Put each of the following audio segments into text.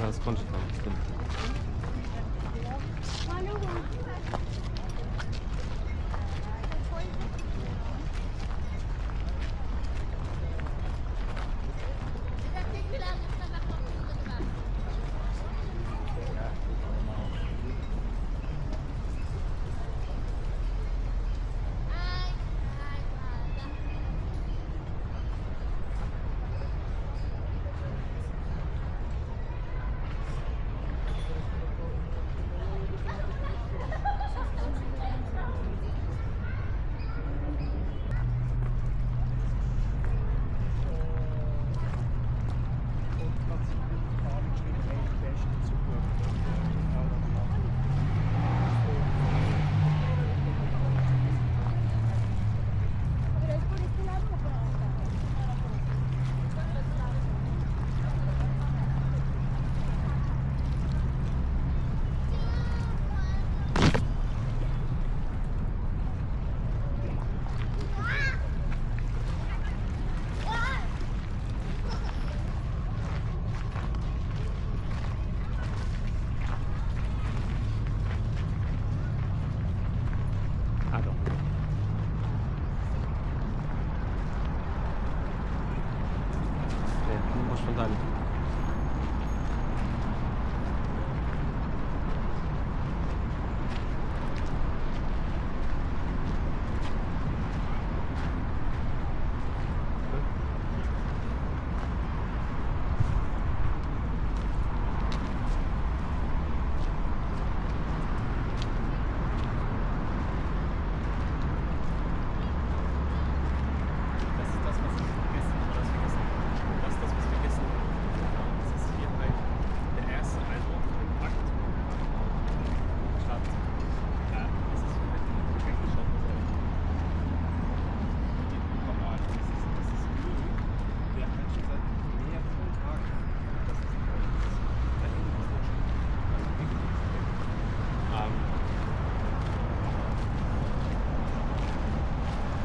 Das konnte ich nicht, stimmt.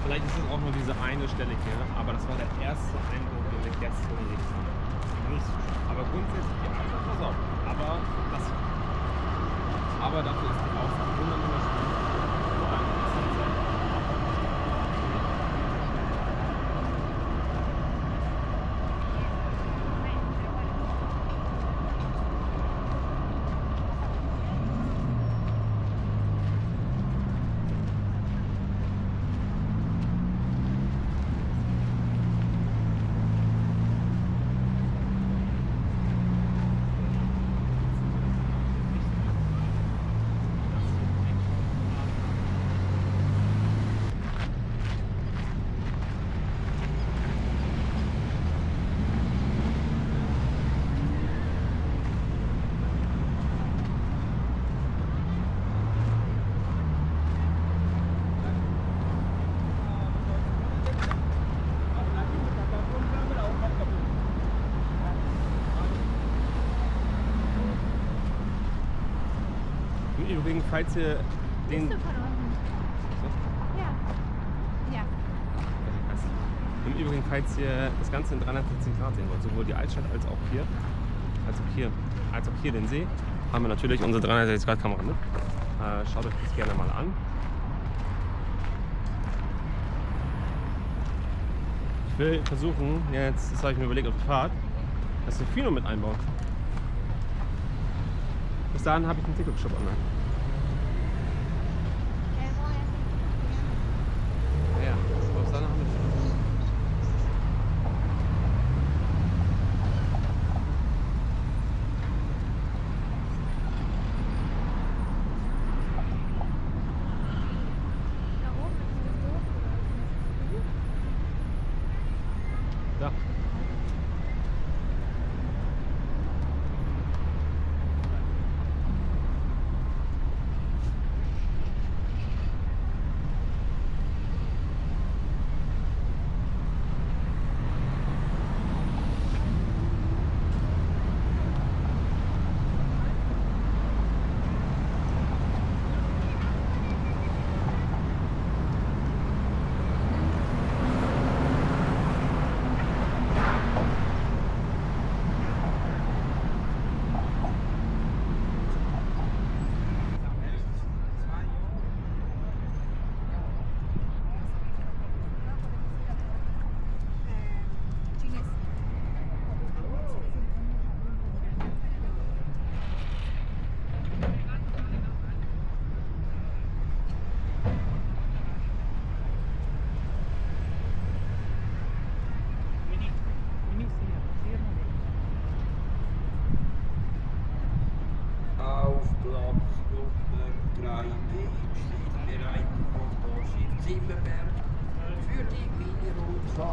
Vielleicht ist es auch nur diese eine Stelle hier, aber das war der erste Eindruck, den wir gestern gelegt haben. Nicht, aber grundsätzlich die Autos versorgt. Aber dafür ist die Aussicht wunderbar schön. Vor allem in der Sunset. Übrigens, falls ihr den... Ja. Im Übrigen, falls ihr das Ganze in 360 Grad sehen wollt, sowohl die Altstadt als auch hier den See, haben wir natürlich unsere 360 Grad Kamera mit. Schaut euch das gerne mal an. Ich will versuchen, jetzt, das habe ich mir überlegt auf der Fahrt, das Sofino mit einbauen. Bis dahin habe ich einen TikTok-Shop online. Ja, bis dahin haben wir schon. Ja. No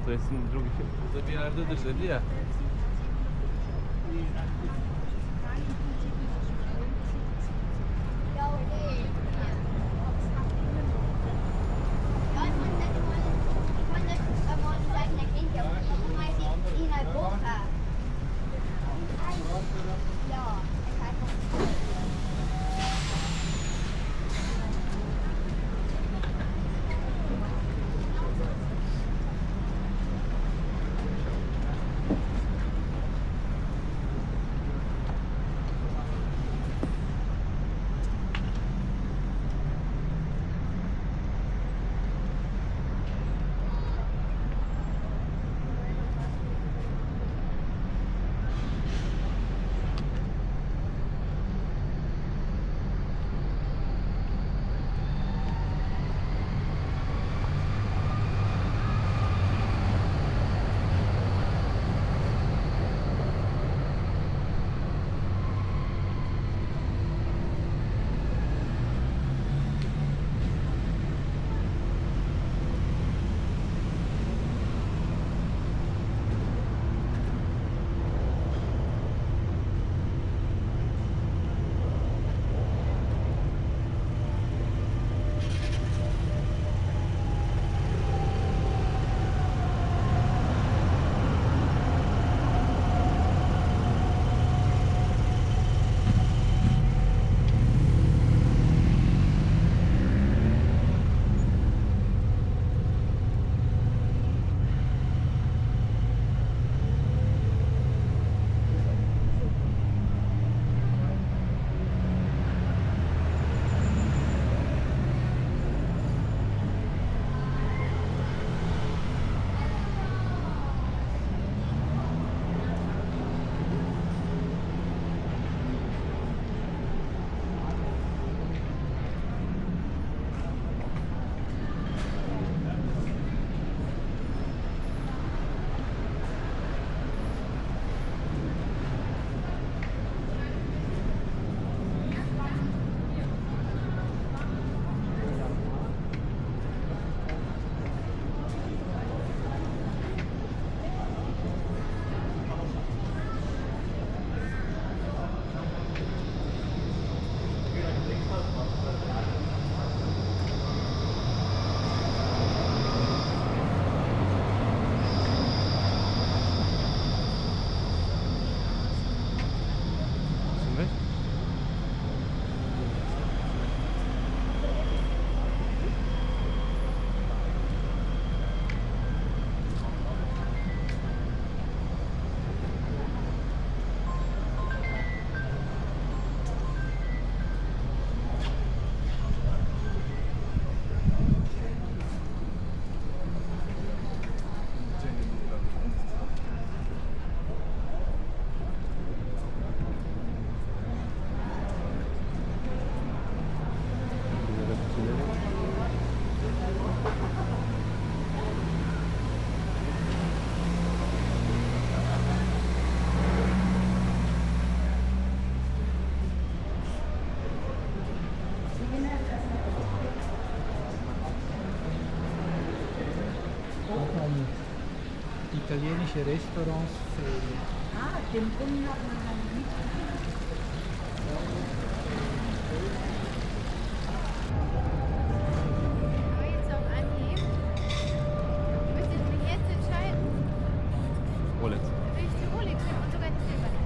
to jest drugi film. To bir yerdedir dedi ya. Italienische Restaurants. Ah, den Brunnen hat man dann nicht. Aber jetzt auf Anhieb. Müsste ich mich jetzt entscheiden. Rolex. Will ich die Rolex nehmen und sogar die Silberne.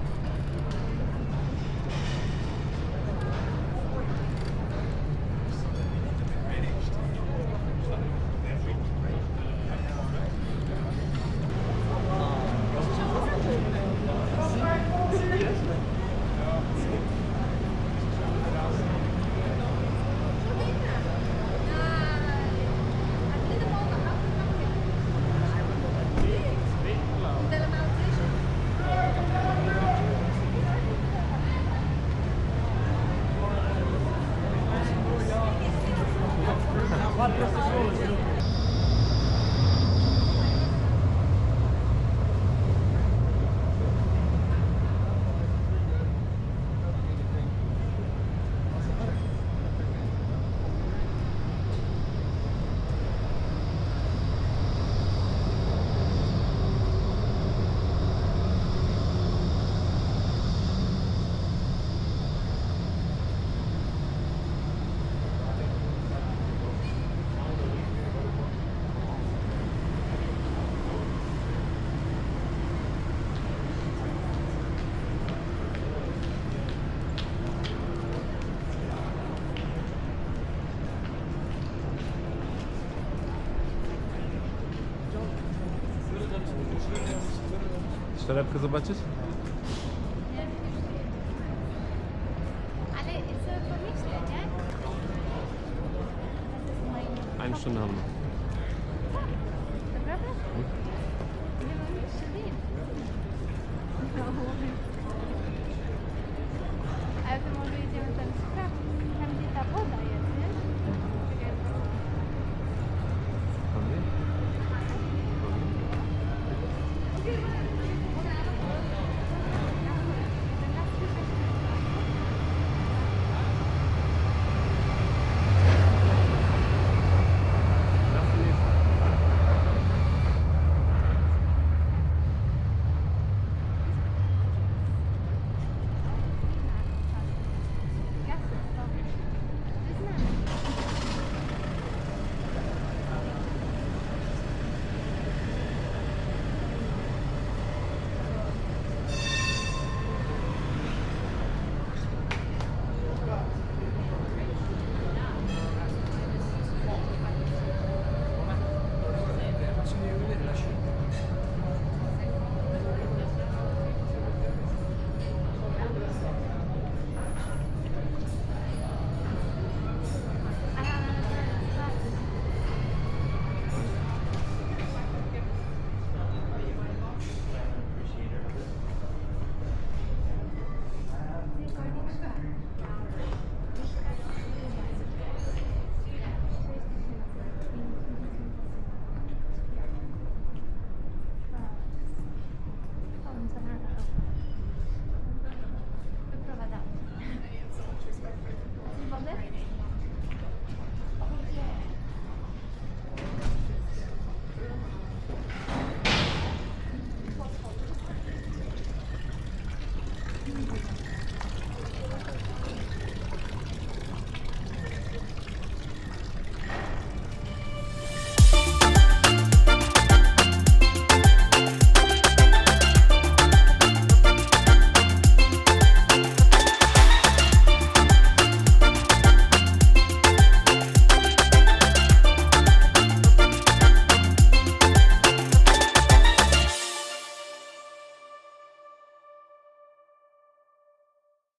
Torebkę zobaczyć? Ale co pomyślę, nie? Eine Stunde haben wir.